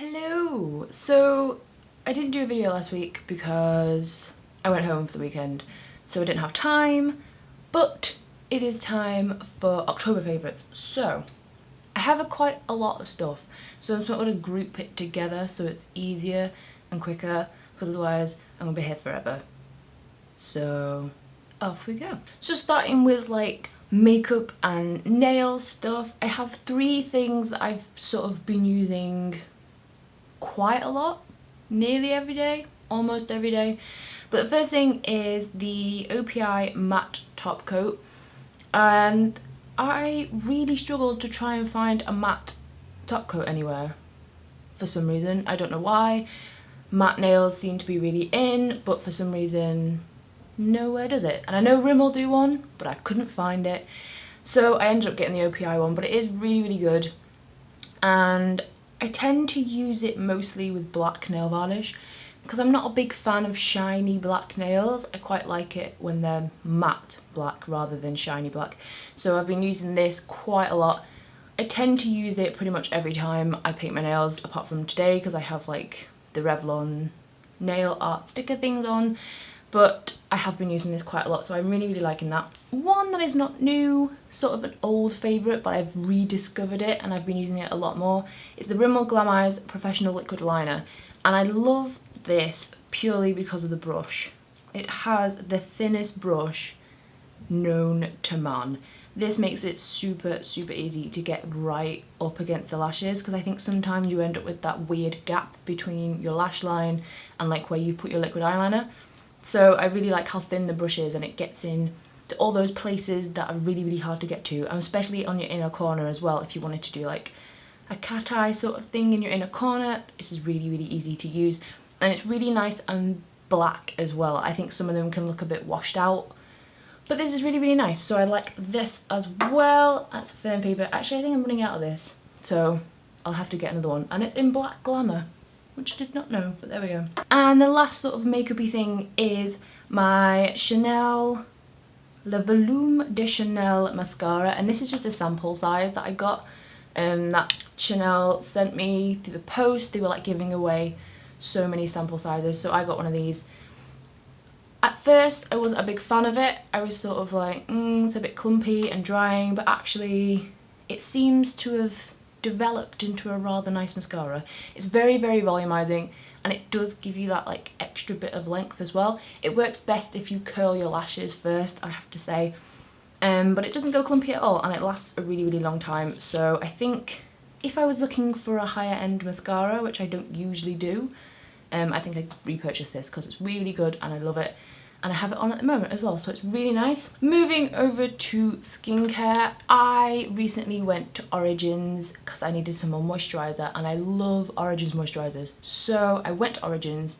Hello! So I didn't do a video last week because I went home for the weekend, so I didn't have time, but it is time for October favourites. So I have quite a lot of stuff, so I'm sort of going to group it together so it's easier and quicker, because otherwise I'm going to be here forever. So off we go. So starting with like makeup and nail stuff, I have three things that I've sort of been using quite a lot, nearly every day, almost every day. But the first thing is the OPI matte top coat, and I really struggled to try and find a matte top coat anywhere for some reason. I don't know why. Matte nails seem to be really in, but for some reason nowhere does it. And I know Rimmel do one, but I couldn't find it, so I ended up getting the OPI one. But it is really good, and I tend to use it mostly with black nail varnish because I'm not a big fan of shiny black nails. I quite like it when they're matte black rather than shiny black. So I've been using this quite a lot. I tend to use it pretty much every time I paint my nails, apart from today because I have like the Revlon nail art sticker things on. But I have been using this quite a lot, so I'm really liking that. One that is not new, sort of an old favourite, but I've rediscovered it and I've been using it a lot more, is the Rimmel Glam Eyes Professional Liquid Liner. And I love this purely because of the brush. It has the thinnest brush known to man. This makes it super easy to get right up against the lashes, because I think sometimes you end up with that weird gap between your lash line and like where you put your liquid eyeliner. So I really like how thin the brush is, and it gets in to all those places that are really hard to get to, and especially on your inner corner as well. If you wanted to do like a cat eye sort of thing in your inner corner, this is really easy to use, and it's really nice and black as well. I think some of them can look a bit washed out, but this is really nice, so I like this as well. That's a firm favourite. Actually, I think I'm running out of this, so I'll have to get another one, and it's in Black Glamour, which I did not know, but there we go. And the last sort of makeup-y thing is my Chanel Le Volume de Chanel mascara, and this is just a sample size that I got, that Chanel sent me through the post. They were like giving away so many sample sizes, so I got one of these. At first I wasn't a big fan of it. I was sort of like, it's a bit clumpy and drying, but actually it seems to have developed into a rather nice mascara. It's very volumizing, and it does give you that like extra bit of length as well. It works best if you curl your lashes first, I have to say, but it doesn't go clumpy at all, and it lasts a really long time. So I think if I was looking for a higher end mascara, which I don't usually do, I think I'd repurchase this because it's really good and I love it. And I have it on at the moment as well, so it's really nice. Moving over to skincare, I recently went to Origins because I needed some more moisturiser, and I love Origins moisturisers. So I went to Origins.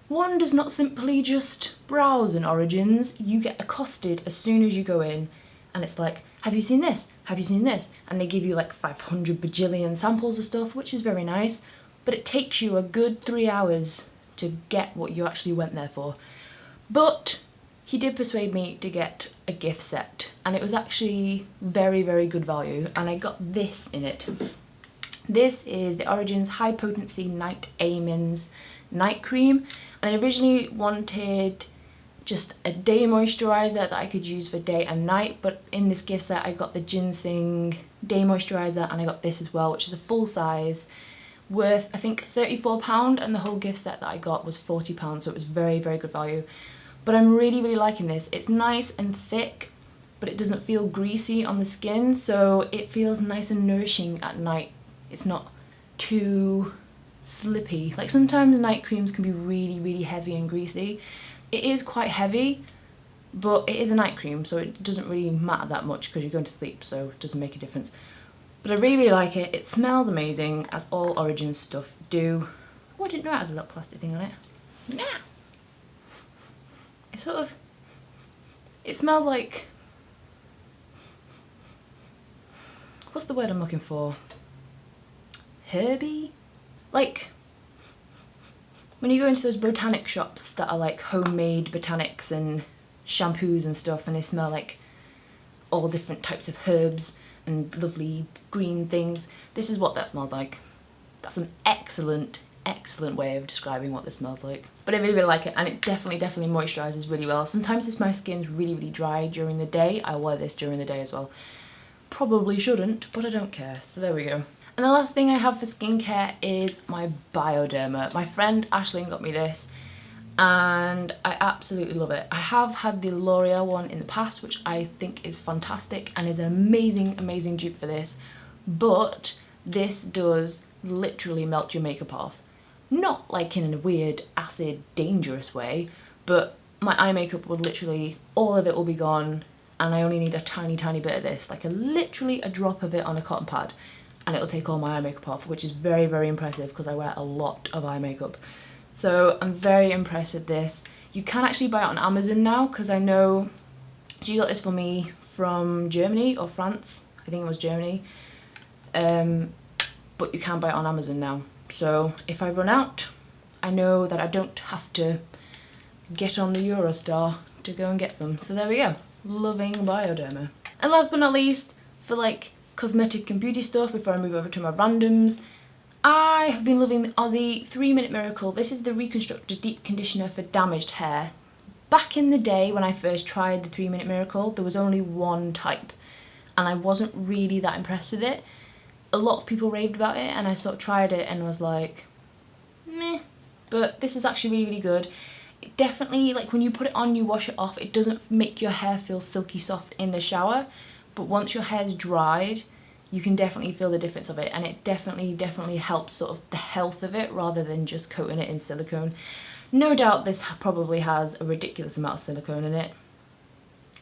One does not simply just browse in Origins, you get accosted as soon as you go in, and it's like, have you seen this? Have you seen this? And they give you like 500 bajillion samples of stuff, which is very nice, but it takes you a good 3 hours to get what you actually went there for. But he did persuade me to get a gift set, and it was actually very good value, and I got this in it. This is the Origins High Potency Night Amins Night Cream, and I originally wanted just a day moisturiser that I could use for day and night, but in this gift set I got the Ginseng Day Moisturiser, and I got this as well, which is a full size, worth I think £34, and the whole gift set that I got was £40, so it was very good value. But I'm really liking this. It's nice and thick, but it doesn't feel greasy on the skin, so it feels nice and nourishing at night. It's not too slippy. Like sometimes night creams can be really heavy and greasy. It is quite heavy, but it is a night cream, so it doesn't really matter that much because you're going to sleep, so it doesn't make a difference. But I really like it. It smells amazing, as all Origins stuff do. Oh, I didn't know it had a little plastic thing on it. Nah. It smells like, what's the word I'm looking for? Herby? Like, when you go into those botanic shops that are like homemade botanics and shampoos and stuff, and they smell like all different types of herbs and lovely green things. This is what that smells like. That's an excellent way of describing what this smells like. But I really, really like it, and it definitely moisturizes really well. Sometimes if my skin's really, really dry during the day, I wear this during the day as well. Probably shouldn't, but I don't care, so there we go. And the last thing I have for skincare is my Bioderma. My friend Aisling got me this, and I absolutely love it. I have had the L'Oreal one in the past, which I think is fantastic and is an amazing dupe for this, but this does literally melt your makeup off. Not like in a weird acid dangerous way, but my eye makeup would literally, all of it will be gone, and I only need a tiny bit of this, like literally a drop of it on a cotton pad, and it'll take all my eye makeup off, which is very impressive because I wear a lot of eye makeup. So I'm very impressed with this. You can actually buy it on Amazon now, because I know she got this for me from Germany or France. I think it was Germany. But you can buy it on Amazon now. So if I run out, I know that I don't have to get on the Eurostar to go and get some. So there we go. Loving Bioderma. And last but not least, for like cosmetic and beauty stuff before I move over to my randoms, I have been loving the Aussie 3-Minute Miracle. This is the Reconstructed Deep Conditioner for damaged hair. Back in the day when I first tried the 3-Minute Miracle, there was only one type, and I wasn't really that impressed with it. A lot of people raved about it, and I sort of tried it and was like, meh. But this is actually really good. It definitely, like when you put it on, you wash it off, it doesn't make your hair feel silky soft in the shower, but once your hair's dried, you can definitely feel the difference of it, and it definitely helps sort of the health of it rather than just coating it in silicone. No doubt this probably has a ridiculous amount of silicone in it.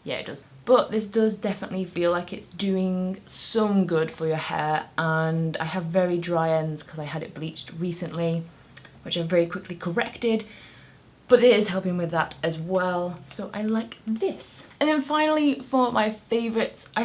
Yeah, it does. But this does definitely feel like it's doing some good for your hair, and I have very dry ends because I had it bleached recently, which I very quickly corrected, but it is helping with that as well, so I like this. And then finally, for my favourites, I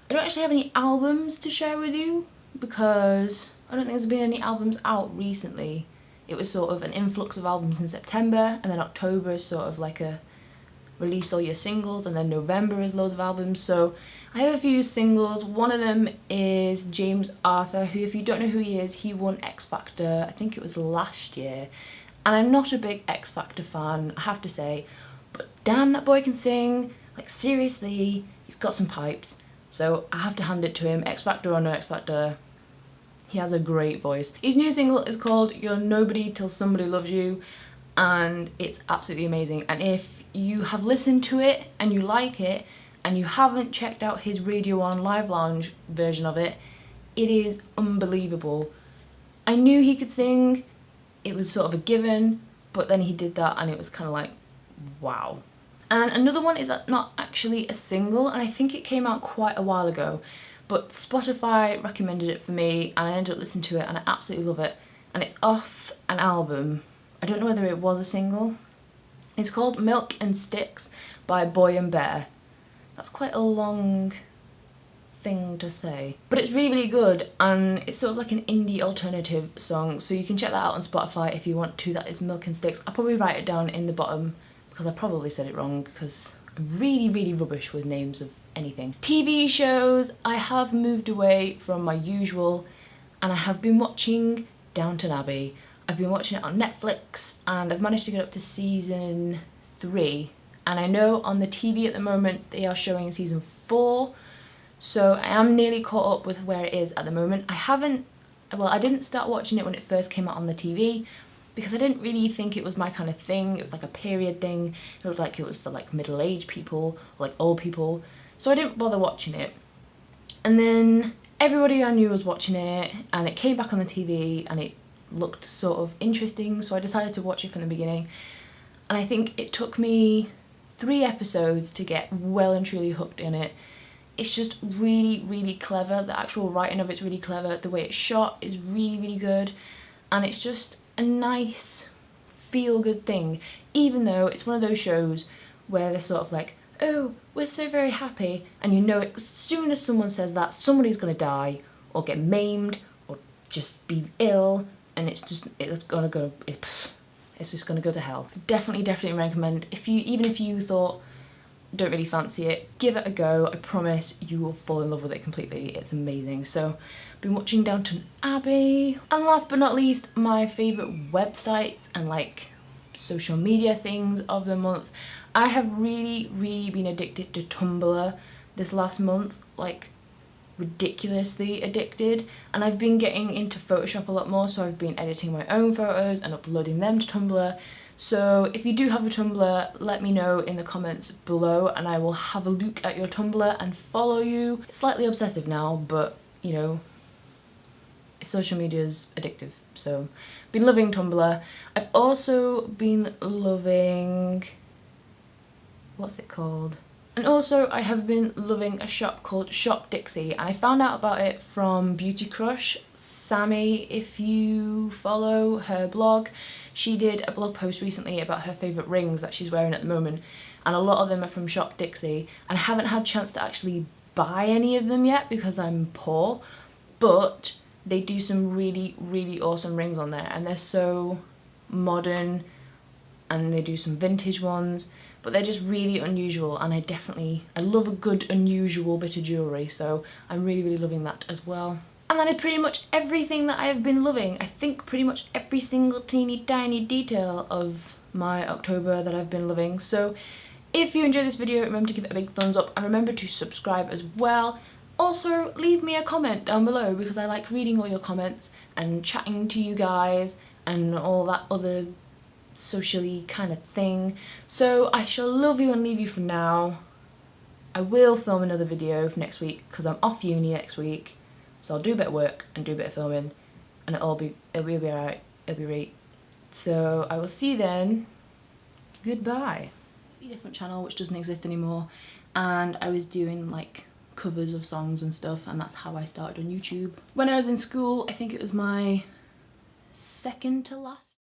don't actually have any albums to share with you because I don't think there's been any albums out recently. It was sort of an influx of albums in September, and then October is sort of like a release all your singles, and then November is loads of albums. So I have a few singles. One of them is James Arthur, who, if you don't know who he is, he won X Factor, I think it was last year. And I'm not a big X Factor fan, I have to say, but damn, that boy can sing. Like seriously, he's got some pipes. So I have to hand it to him. X Factor or no X Factor, he has a great voice. His new single is called You're Nobody Till Somebody Loves You, and it's absolutely amazing. And if you have listened to it and you like it, and you haven't checked out his Radio 1 Live Lounge version of it, it is unbelievable. I knew he could sing, it was sort of a given, but then he did that and it was kind of like, wow. And another one is not actually a single, and I think it came out quite a while ago, but Spotify recommended it for me and I ended up listening to it and I absolutely love it. And it's off an album. I don't know whether it was a single. It's called Milk and Sticks by Boy and Bear. That's quite a long thing to say, but it's really good, and it's sort of like an indie alternative song, so you can check that out on Spotify if you want to. That is Milk and Sticks. I'll probably write it down in the bottom because I probably said it wrong, because I'm really rubbish with names of anything. TV shows, I have moved away from my usual, and I have been watching Downton Abbey. I've been watching it on Netflix and I've managed to get up to season 3, and I know on the TV at the moment they are showing season 4, so I am nearly caught up with where it is at the moment. I didn't start watching it when it first came out on the TV because I didn't really think it was my kind of thing. It was like a period thing. It looked like it was for like middle-aged people or like old people, so I didn't bother watching it. And then everybody I knew was watching it and it came back on the TV and it looked sort of interesting, so I decided to watch it from the beginning, and I think it took me 3 episodes to get well and truly hooked in it. It's just really clever. The actual writing of it's really clever, the way it's shot is really good, and it's just a nice feel-good thing, even though it's one of those shows where they're sort of like, oh, we're so very happy, and you know as soon as someone says that, somebody's gonna die or get maimed or just be ill, and it's just gonna go to hell. Definitely recommend, even if you thought, don't really fancy it, give it a go. I promise you will fall in love with it completely. It's amazing. So I've been watching Downton Abbey. And last but not least, my favourite websites and like social media things of the month. I have really been addicted to Tumblr this last month, like ridiculously addicted, and I've been getting into Photoshop a lot more, so I've been editing my own photos and uploading them to Tumblr. So if you do have a Tumblr, let me know in the comments below and I will have a look at your Tumblr and follow you. It's slightly obsessive now, but you know, social media is addictive, so been loving Tumblr. I've also been loving, what's it called? And also I have been loving a shop called Shop Dixie, and I found out about it from Beauty Crush. Sammy, if you follow her blog, she did a blog post recently about her favourite rings that she's wearing at the moment, and a lot of them are from Shop Dixie, and I haven't had a chance to actually buy any of them yet because I'm poor, but they do some really awesome rings on there, and they're so modern, and they do some vintage ones, but they're just really unusual, and I love a good unusual bit of jewellery, so I'm really loving that as well. And that is pretty much everything that I have been loving. I think pretty much every single teeny tiny detail of my October that I've been loving. So if you enjoyed this video, remember to give it a big thumbs up and remember to subscribe as well. Also, leave me a comment down below because I like reading all your comments and chatting to you guys and all that other socially kind of thing. So I shall love you and leave you for now. I will film another video for next week because I'm off uni next week. So I'll do a bit of work and do a bit of filming and it'll be alright, it'll be great. So I will see you then. Goodbye. A different channel which doesn't exist anymore, and I was doing like covers of songs and stuff, and that's how I started on YouTube. When I was in school, I think it was my second to last